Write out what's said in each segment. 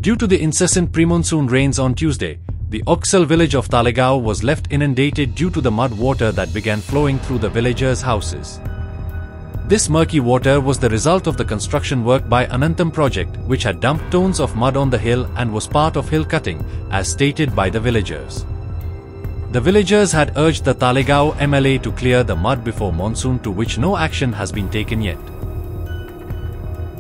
Due to the incessant pre-monsoon rains on Tuesday, the Oksal village of Talegaon was left inundated due to the mud water that began flowing through the villagers' houses. This murky water was the result of the construction work by Anantam project, which had dumped tons of mud on the hill and was part of hill cutting, as stated by the villagers. The villagers had urged the Talegaon MLA to clear the mud before monsoon, to which no action has been taken yet.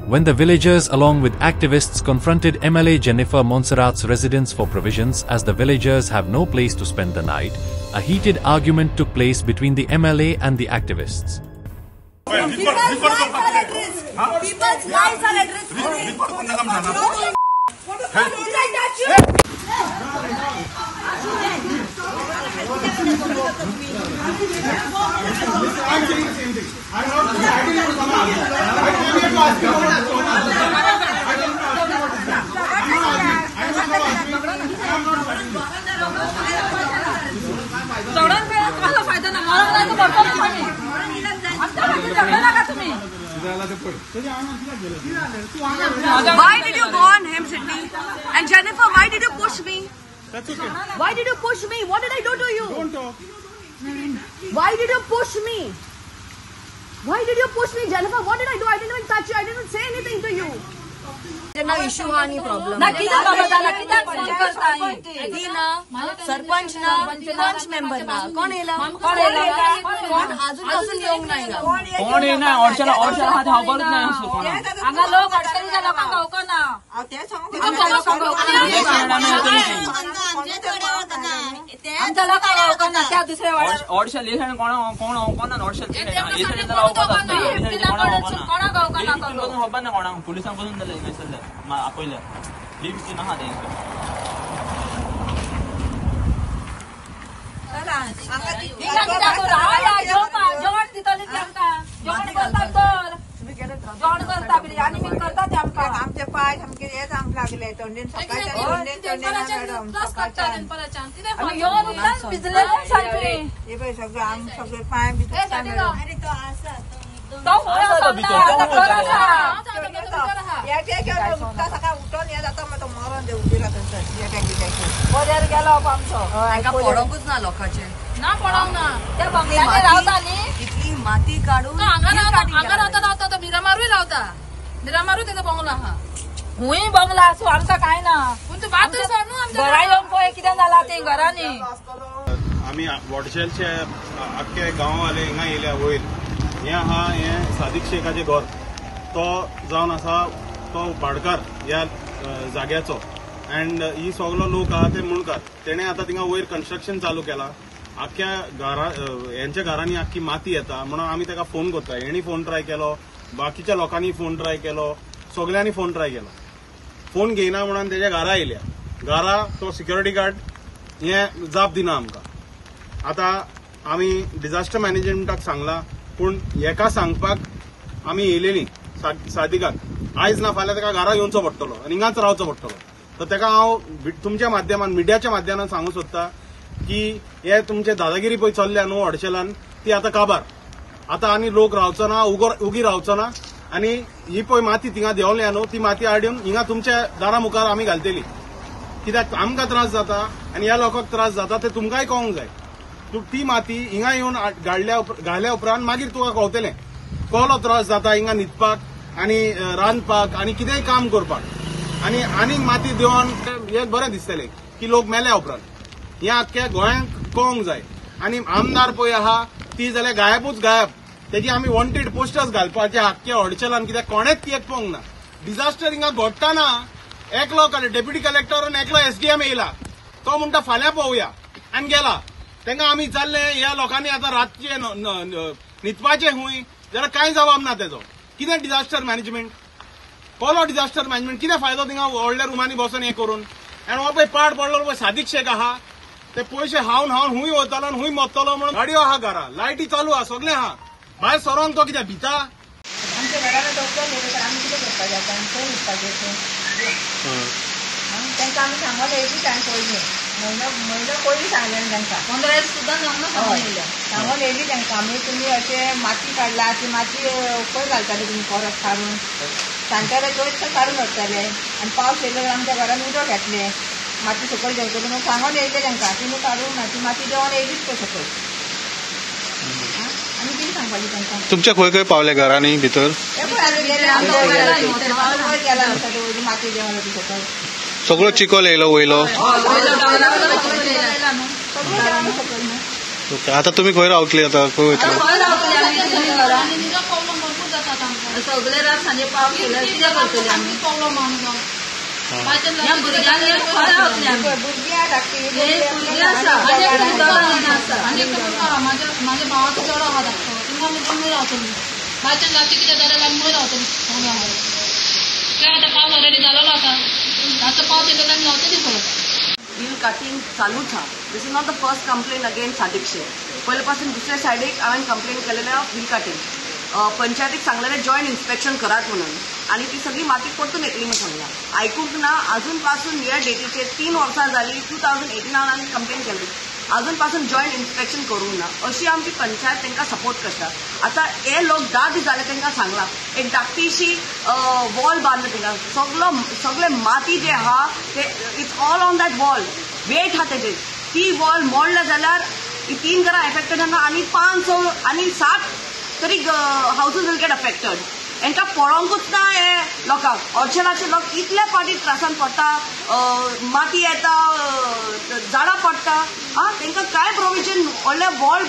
When the villagers along with activists confronted MLA Jennifer Monserrat's residence for provisions as the villagers have no place to spend the night, a heated argument took place between the MLA and the activists. People's lives are at risk. Why did you go on him, Sydney? And Jennifer, why did you push me? That's okay. Why did you push me? What did I do to you? Don't talk. Why did you push me? Why did you push me, Jennifer? What did I do? I didn't even touch you. I didn't say anything to you. त्यांना issue हा नाही problem ना किती बाबा झाला किती phone करताय ती ना सरपंच ना पंच मेंबर ना कोण येला कोण अजून येऊन नाही ना कोण येणार ऑर्चला हा धावपळच नाही असो कोणा आम्हा लोक अडचणीच्या लोकांना होको ना आमच्या लोकांना होको ना त्या दुसऱ्या ऑर्चल लेखन कोणा ऑर्चल लेखन जरा कोणा होबा ना कोणा पोलिसांपासून नसलं आपल्या लिव्ह ना हा दे आमचे पाय सामके हेच आमक लागले तोंडीन सगळे आम सगळे पाय सकाळ उठून येत आता मग तो मरण देऊ दिला गेलो आमचो पडोंकूच ना लोकांचे ना पडाव ना त्या बंगल्याने रावता न्ही इतली माती काढून हांगा रावता तो मिरामारूय रावता मिरामारूय तेजो बंगलो आहा हुंय बंगला असो आमकां काय ना पूण तू बात आसा न्हू आमच्या घरा येवन पळय कितें जालां ते घरांनी आम्ही वडशेलचे अख्खे गांववाले हिंगा येयल्या वयर हे सादीक शेखाचे घर तो जावन आसा तो भाडकार ह्या जाग्याचो अँड ही सगळो लोक आहा ते मुणकार तेणे आता थिंगा वयर कन्स्ट्रक्शन चालू केला आख्ख्या यांच्या घरांनी आख्खी माती येता म्हणून आम्ही ताका फोन करता हेणी फोन ट्राय केलो बाकीच्या लोकांनी फोन ट्राय केलो सगळ्यांनी फोन ट्राय केलो फोन घेयना म्हणून तेज्या घरा येयल्या घरा तो सिक्युरिटी गार्ड हे जाप दिना आमकां आता आमी डिझास्टर मॅनेजमेंटाक सांगला पूण हेका सांगपाक आमी येयलेली सादिकाक आयज ना फाल्यां ताका घरा येवचो पडटलो आनी हिंगाच रावचो पडटलो तर ताका हांव तुमच्या माध्यमान मिडियाच्या माध्यमान सांगूंक सोदता की हे तुमचे दादागिरी पळय चल्ल्या न्हू हडशेलान ती आता काबार आता आनी लोक रावचो ना उगी रावचो ना आनी ही पळय माती थिंगा देंवल्या न्हू ती माती हाडून हिंगा तुमच्या दारा मुखार आमी घालतली कित्याक आमकां त्रास जाता आनी ह्या लोकांक त्रास जाता ते तुमकांय कळोंक जाय ती माती हिंगा येवन घाल्या उपरांत मागीर तुका कळटलें कसलो त्रास जाता हिंगा न्हिदपाक आनी रांदपाक आनी कितेंय काम करपाक आनी आनीक माती देवन हे बरें दिसतलें की लोक मेल्या उपरांत हे आख्ख्या गोंयांक कळोंक जाय आनी आमदार पळय आहा ती जाल्यार गायबूच गायब तेजी आमी वॉन्टेड पोस्टर्स घालपाचे आख्ख्या हडशेलान कित्याक कोणेच ती पळोवंक ना डिझास्टर हिंगा घडटाना एकलो डेप्युटी कलेक्टर आनी एकलो एसडीएम येयला तो म्हणटा फाल्यां पळोवया आनी गेला तांकां आमी जाल्ले ह्या लोकांनी आतां रातचे न्हिदपाचे खूंय जाल्यार कांय जबाब ना तेजो कितें डिझास्टर मॅनेजमेंट कसलो डिझास्टर मॅनेजमेंट कितें फायदो थिंगा व्हडल्या रुमांनी बसून हें करून आनी हो पळय पाड पडलो पळय सादीक शेख आहा ते पयशे हावन खूंय वतलो आनी खूंय मरतलो म्हणून गाडयो आहा घरा लायटी चालू आहा सगळें आहा भायर सरोन तो कित्याक भिता आमच्या घराला डॉक्टर येयले आमी कितें करपाचें आतां आमी खंय न्हिदपाचें तांकां आमी सांगोन येयली टायम पयलीं म्हयनो पयलीं सांगलें तांकां 15 दीस सुद्दां सांगोन येयली तांकां आमी तुमी अशें माती काडला ती माती खंय घालताली तुमी परत काडून सांगताले चोच काढून वचताले आणि पावस येयलो जाल्यार आमच्या घरान उदक येतले माती सकयल देंवतली म्हणून सांगून येयले तांकां तिनू काडून ना ती माती देंवन येयलीच पळय सकयल आनी कितें सांगपाचें तांकां तुमच्या खंय खंय पावले घरांनी भितर हे पळय आमी गेले आमच्या वयर गेला ती माती देंवन येयली सकयल सगळो चिखल येयलो वयलो सगळें देंवन सकयल न्हू ओके आता तुम्ही खंय रावतली आता खंय वयतली सगळे रात सांजे पावस येयलो कितें करतली आमी भुरगीं धाकटी माझ्या भावाचो चेडो आहा धाकटो तिंगा आमी जमून रावतली बायच्यान जाती कितें जाल्यार आमी खंय रावतली ते आतां पावस ऑलरेडी जालोलो आसा आतां पावस येयलो आमी रावतली खंय बिल कटिंग चालूच हा this is not the first complaint again Sadiq Shaikh पहिल्यापासून दुसऱ्या सायडीक हांवें कंप्लेंट केलेलें बिल कटिंग पंचायतीक सांगलेलें जॉईंट इन्स्पेक्शन करात म्हणून आणि ती सगळी माती परतून येतली म्हणून सांगला ऐकूंक ना अजूनपासून ह्या डेटीचेर 3 वर्सां जाली 2018 आमी कंप्लेंट केली अजूनपासून जॉईंट इन्स्पेक्शन करूंक ना अशी आमची पंचायत तांकां सपोर्ट करता आता हे लोक 10 दीस जाले तांकां सांगला एक धाकटीशी वॉल बांदला तांकां सगळे माती जे आहा ते it's all on that wall weight हा तेजेर ती वॉल मोडला जाल्यार 3 घरां एफेक्टेड आसा आणि 5 आणि 7 तरी हाऊसेस विल गेट अफेक्टेड हांकां पळोवंकूच ना हे लोकांक ऑर्चर्डाचे लोक इतल्या पाटी त्रासान पडटा माती येता झाडां पडटा तांकां कांय प्रोविजन व्हडले वॉल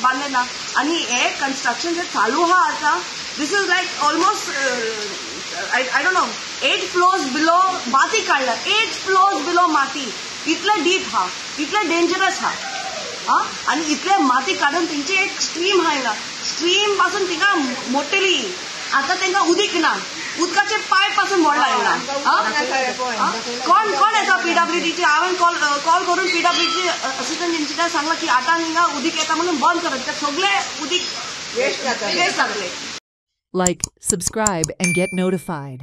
बांदले ना आनी हे कन्स्ट्रक्शन जे चालू आहा आतां this is like almost I don't know 8 floors below माती काडल्या 8 फ्लोर्स बिलो माती इतले डीप हा इतले डेंजरस हा आणि इतले माती काढून तेंची एक स्ट्रीम आहा स्ट्रीम पासून तिंगा मोडटली आता तांकां उदीक ना उदकाचे पायप पासून मोडला येयला कोण येता पीडब्ल्यूडीचे हांवें कॉल करून पीडब्ल्यूडीचे असिस्टंट इंजिनियर सांगला की आतां हिंगा उदीक येता म्हणून बंद करत सगळे उदीक वेस्ट जातले Like, subscribe and get notified.